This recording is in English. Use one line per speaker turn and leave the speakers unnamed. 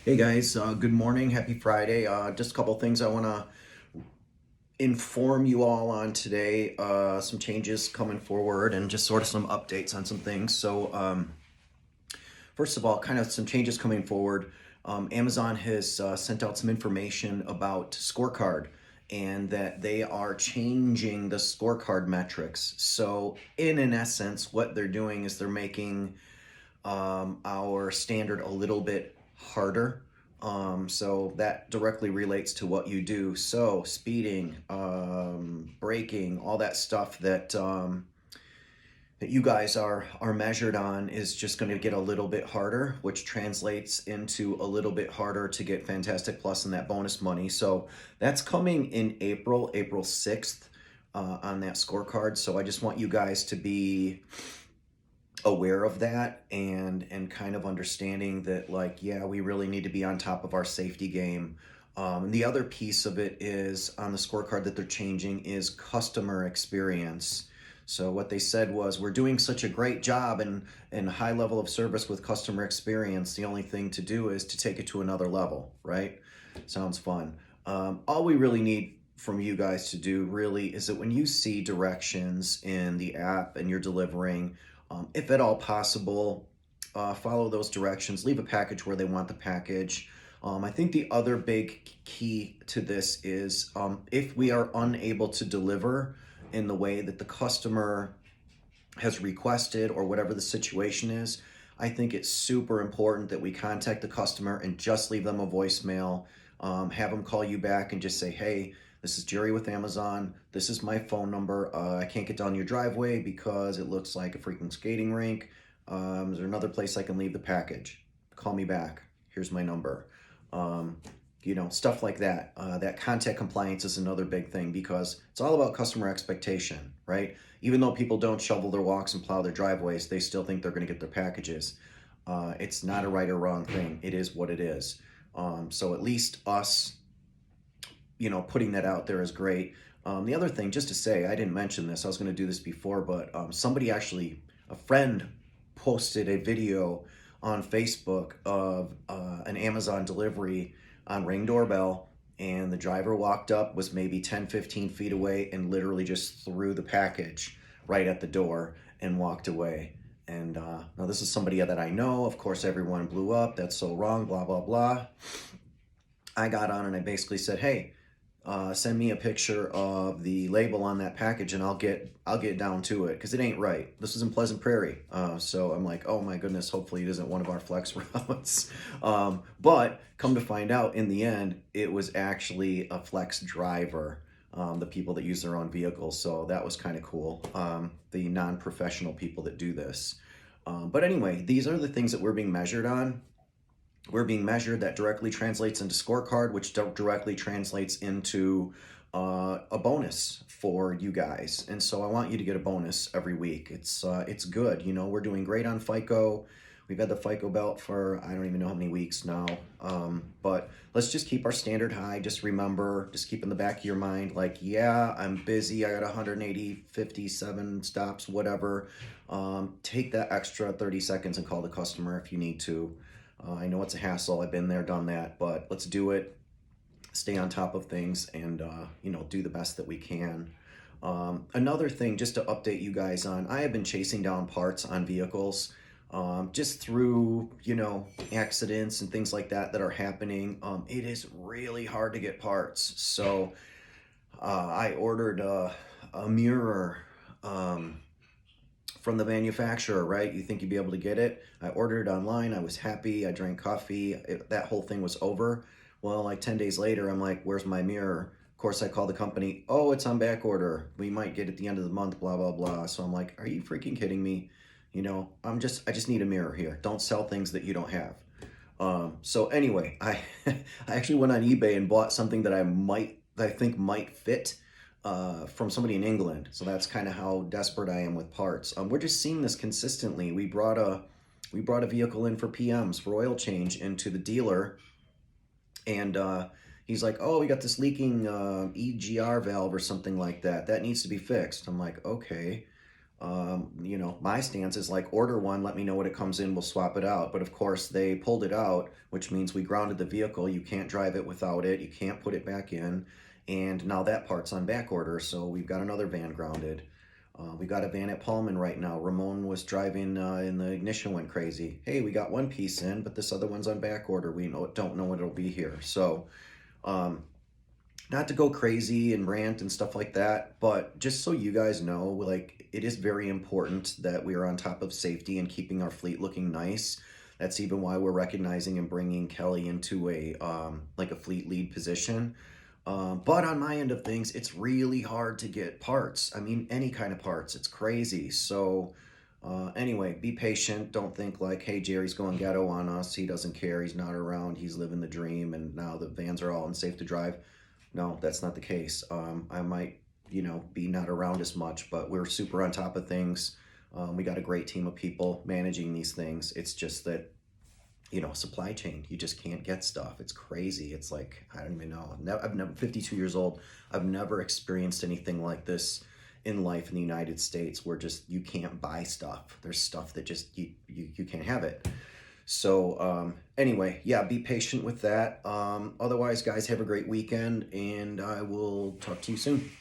Hey guys, good morning. Happy Friday. Just a couple things I want to inform you all on today. Some changes coming forward and just sort of some updates on some things. First of all, kind of some changes coming forward. Amazon has sent out some information about Scorecard and that they are changing the scorecard metrics. So, in essence, what they're doing is they're making our standard a little bit harder. So that directly relates to what you do. So speeding, braking, all that stuff that you guys are measured on is just going to get a little bit harder, which translates into a little bit harder to get Fantastic Plus and that bonus money. So that's coming in April 6th on that scorecard. So I just want you guys to be aware of that and kind of understanding that, like, yeah, we really need to be on top of our safety game. And the other piece of it is on the scorecard that they're changing is customer experience. So what they said was, we're doing such a great job and high level of service with customer experience. The only thing to do is to take it to another level, right? Sounds fun. All we really need from you guys to do really is that when you see directions in the app and you're delivering, if at all possible, follow those directions. Leave a package where they want the package. I think the other big key to this is, if we are unable to deliver in the way that the customer has requested or whatever the situation is, I think it's super important that we contact the customer and just leave them a voicemail. Have them call you back and just say, hey, this is Jerry with Amazon. This is my phone number. I can't get down your driveway because it looks like a freaking skating rink. Is there another place I can leave the package? Call me back. Here's my number. Stuff like that. That contact compliance is another big thing because it's all about customer expectation, right? Even though people don't shovel their walks and plow their driveways, they still think they're going to get their packages. It's not a right or wrong thing. It is what it is. So at least us, putting that out there is great. The other thing, just to say, I didn't mention this, I was going to do this before, but a friend posted a video on Facebook of an Amazon delivery on Ring Doorbell, and the driver walked up, was maybe 10-15 feet away, and literally just threw the package right at the door and walked away. And now this is somebody that I know. Of course, everyone blew up. That's so wrong, blah, blah, blah. I got on and I basically said, hey, send me a picture of the label on that package and I'll get down to it, because it ain't right. This is in Pleasant Prairie. So I'm like, oh my goodness, hopefully it isn't one of our flex routes. But come to find out, in the end, it was actually a flex driver, the people that use their own vehicles. So that was kind of cool. The non-professional people that do this. But anyway, these are the things that we're being measured on. We're being measured. That directly translates into scorecard, which directly translates into a bonus for you guys. And so I want you to get a bonus every week. It's good. We're doing great on FICO. We've had the FICO belt for I don't even know how many weeks now. But let's just keep our standard high. Just remember, just keep in the back of your mind, like, yeah, I'm busy. I got 180, 57 stops, whatever. Take that extra 30 seconds and call the customer if you need to. I know it's a hassle. I've been there, done that, but let's do it. Stay on top of things and, do the best that we can. Another thing, just to update you guys on, I have been chasing down parts on vehicles, just through, accidents and things like that are happening. It is really hard to get parts. So I ordered a mirror. From the manufacturer, right? You think you'd be able to get it. I ordered it online. I was happy. I drank coffee. That whole thing was over. Well, like 10 days later, I'm like, where's my mirror? Of course, I called the company. Oh, it's on back order. We might get it at the end of the month, blah, blah, blah. So I'm like, are you freaking kidding me? I just need a mirror here. Don't sell things that you don't have. So anyway, I actually went on eBay and bought something that I think might fit, from somebody in England. So that's kind of how desperate I am with parts. We're just seeing this consistently. We brought a vehicle in for PMs, for oil change, into the dealer, and he's like, oh, we got this leaking EGR valve or something like that. That needs to be fixed. I'm like, okay. You know, my stance is like order one, let me know what it comes in, we'll swap it out. But of course, they pulled it out, which means we grounded the vehicle. You can't drive it without it, you can't put it back in. And now that part's on back order. So we've got another van grounded. We got a van at Pullman right now. Ramon was driving and the ignition went crazy. Hey, we got one piece in, but this other one's on back order. We don't know when it'll be here. So, um, not to go crazy and rant and stuff like that, but just so you guys know, like it is very important that we are on top of safety and keeping our fleet looking nice. That's even why we're recognizing and bringing Kelly into a like a fleet lead position. But on my end of things, it's really hard to get parts. I mean, any kind of parts. It's crazy. So anyway, be patient. Don't think like, hey, Jerry's going ghetto on us. He doesn't care. He's not around. He's living the dream, and now the vans are all unsafe to drive. No, that's not the case. I might, you know, be not around as much, but we're super on top of things. We got a great team of people managing these things. It's just that, you know, supply chain, you just can't get stuff. It's crazy. It's like, I don't even know. I've never 52 years old. I've never experienced anything like this in life in the United States where just you can't buy stuff. There's stuff that just you can't have it. So anyway, yeah, be patient with that. Otherwise, guys, have a great weekend, and I will talk to you soon.